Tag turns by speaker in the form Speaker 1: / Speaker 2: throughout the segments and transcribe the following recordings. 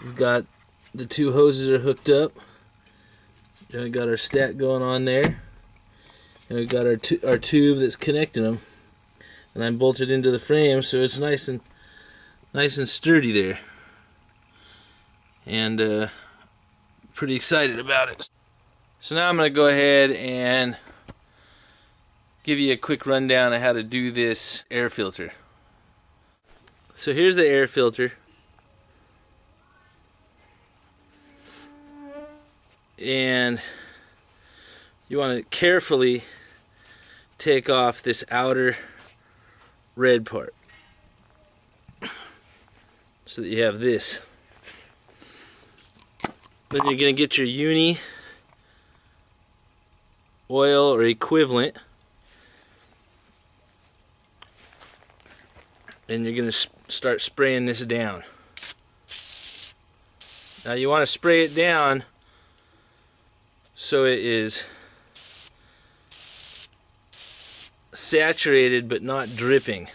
Speaker 1: We've got the two hoses are hooked up. And we got our stack going on there. And we've got our tube that's connecting them. And I'm bolted into the frame so it's nice and sturdy there. And pretty excited about it. So now I'm going to go ahead and give you a quick rundown of how to do this air filter. So here's the air filter. And you want to carefully take off this outer red part so that you have this. Then you're going to get your uni oil or equivalent, and you're going to start spraying this down. Now you want to spray it down so it is saturated but not dripping.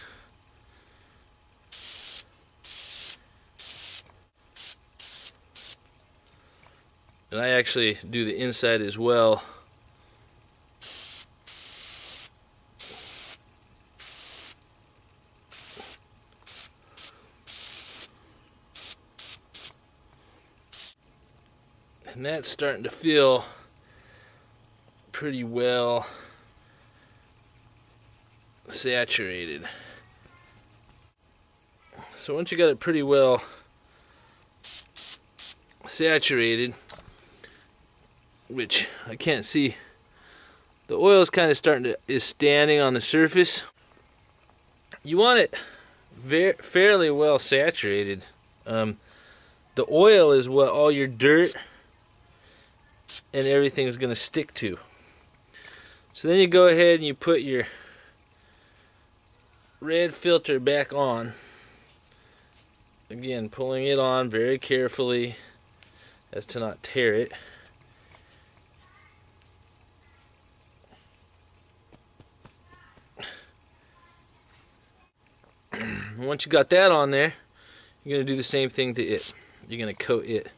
Speaker 1: And I actually do the inside as well. And that's starting to feel pretty well saturated. So once you got it pretty well saturated, which I can't see, the oil is kind of is standing on the surface. You want it fairly well saturated. The oil is what all your dirt and everything is going to stick to. So then you go ahead and you put your red filter back on. Again, pulling it on very carefully as to not tear it. Once you got that on there, you're going to do the same thing to it. You're going to coat it.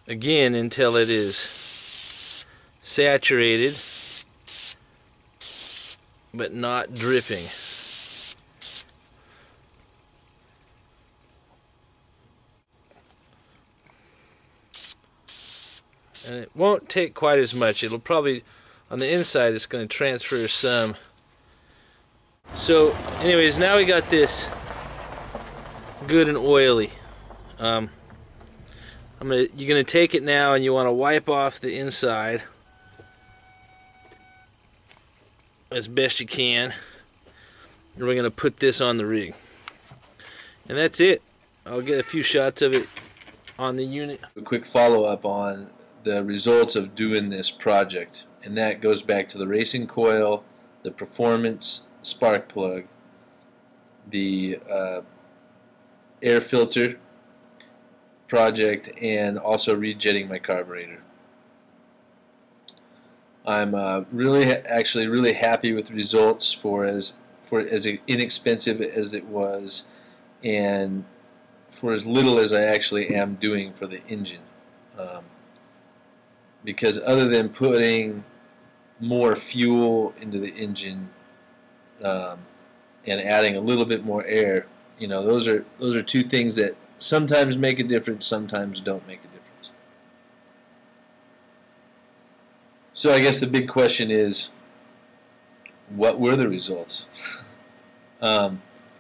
Speaker 1: Again, until it is saturated but not dripping. And it won't take quite as much. It'll probably, on the inside, it's going to transfer some. So anyways, now we got this good and oily. You're going to take it now and you want to wipe off the inside as best you can. And we're going to put this on the rig. And that's it. I'll get a few shots of it on the unit.
Speaker 2: A quick follow-up on the results of doing this project. And that goes back to the racing coil, the performance spark plug, the air filter project, and also rejetting my carburetor. I'm actually really happy with the results for as inexpensive as it was, and for as little as I actually am doing for the engine. Because other than putting more fuel into the engine and adding a little bit more air, you know, those are two things that sometimes make a difference, sometimes don't make a difference. So I guess the big question is, what were the results? Well,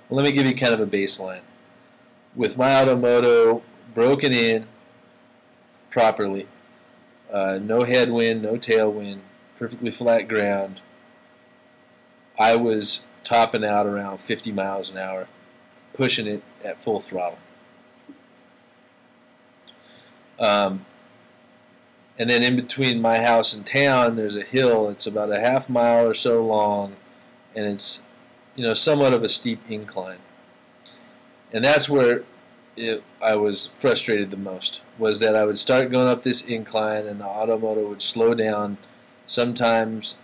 Speaker 2: let me give you kind of a baseline. With my Automoto broken in properly, no headwind, no tailwind, perfectly flat ground, I was topping out around 50 miles an hour, pushing it at full throttle. And then in between my house and town, there's a hill. It's about a half mile or so long, and it's, you know, somewhat of a steep incline. And that's where I was frustrated the most, was that I would start going up this incline and the Automoto would slow down, sometimes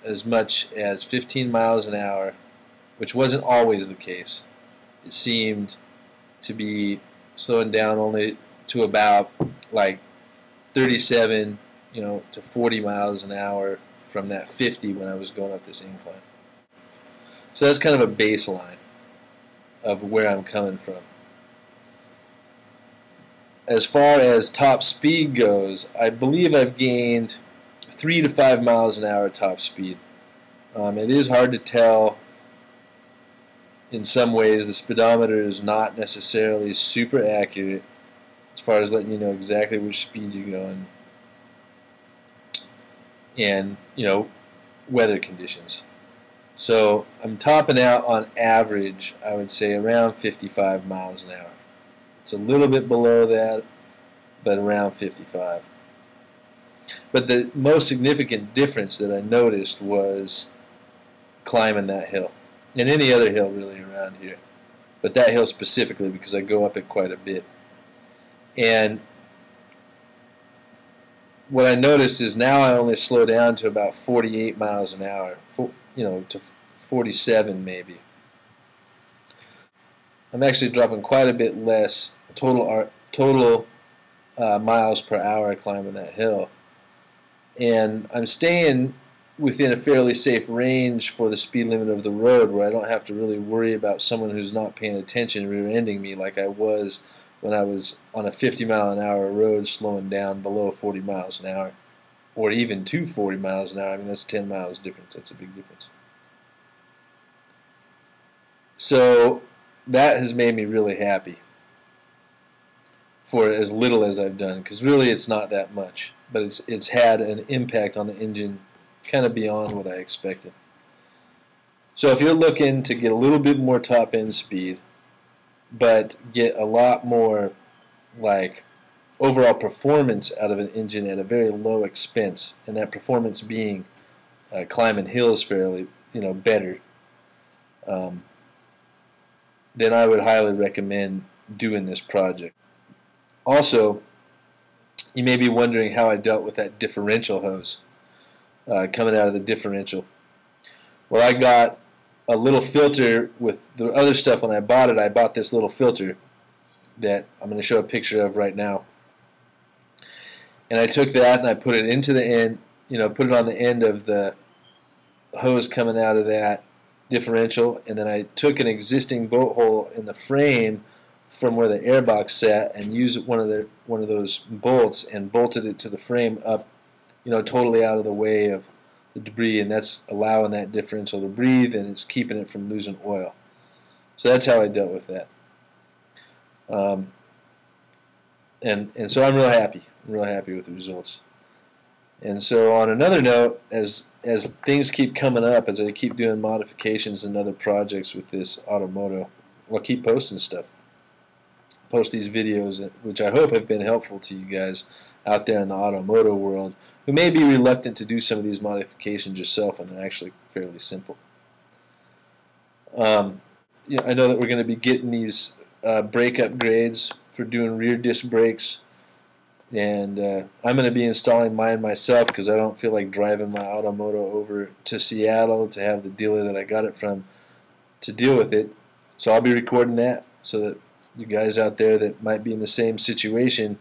Speaker 2: as much as 15 miles an hour, which wasn't always the case. it seemed to be slowing down only to about like 37, to 40 miles an hour from that 50 when I was going up this incline. So that's kind of a baseline of where I'm coming from. As far as top speed goes, I believe I've gained 3 to 5 miles an hour top speed. It is hard to tell in some ways. The speedometer is not necessarily super accurate as far as letting you know exactly which speed you're going, and weather conditions. So I'm topping out on average, I would say, around 55 miles an hour. It's a little bit below that, but around 55. But the most significant difference that I noticed was climbing that hill, and any other hill really around here, but that hill specifically because I go up it quite a bit. And what I noticed is now I only slow down to about 48 miles an hour, to 47 maybe. I'm actually dropping quite a bit less total miles per hour climbing that hill, and I'm staying within a fairly safe range for the speed limit of the road, where I don't have to really worry about someone who's not paying attention rear-ending me like I was when I was on a 50 mile an hour road slowing down below 40 miles an hour, or even to 40 miles an hour. I mean, that's 10 miles difference. That's a big difference. So that has made me really happy for as little as I've done, because really it's not that much, but it's had an impact on the engine kind of beyond what I expected. So if you're looking to get a little bit more top end speed, but get a lot more like overall performance out of an engine at a very low expense, and that performance being climbing hills fairly, better, then I would highly recommend doing this project. Also, you may be wondering how I dealt with that differential hose coming out of the differential. Well, I got a little filter with the other stuff. When I bought it, I bought this little filter that I'm going to show a picture of right now. And I took that and I put it into the end, put it on the end of the hose coming out of that differential, and then I took an existing bolt hole in the frame from where the airbox sat and used one of those bolts and bolted it to the frame up, totally out of the way of the debris, and that's allowing that differential to breathe, and it's keeping it from losing oil. So that's how I dealt with that. And so I'm real happy. I'm real happy with the results. And so on another note, as things keep coming up, as I keep doing modifications and other projects with this Automoto, I'll keep posting stuff. Post these videos, which I hope have been helpful to you guys out there in the Automoto world who may be reluctant to do some of these modifications yourself when they're actually fairly simple. I know that we're going to be getting these brake upgrades for doing rear disc brakes, and I'm going to be installing mine myself because I don't feel like driving my Automoto over to Seattle to have the dealer that I got it from to deal with it. So I'll be recording that so that you guys out there that might be in the same situation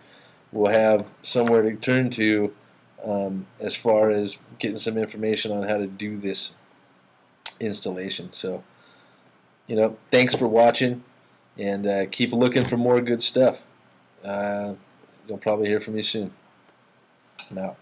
Speaker 2: will have somewhere to turn to as far as getting some information on how to do this installation. So, thanks for watching, and keep looking for more good stuff. You'll probably hear from me soon. I'm out.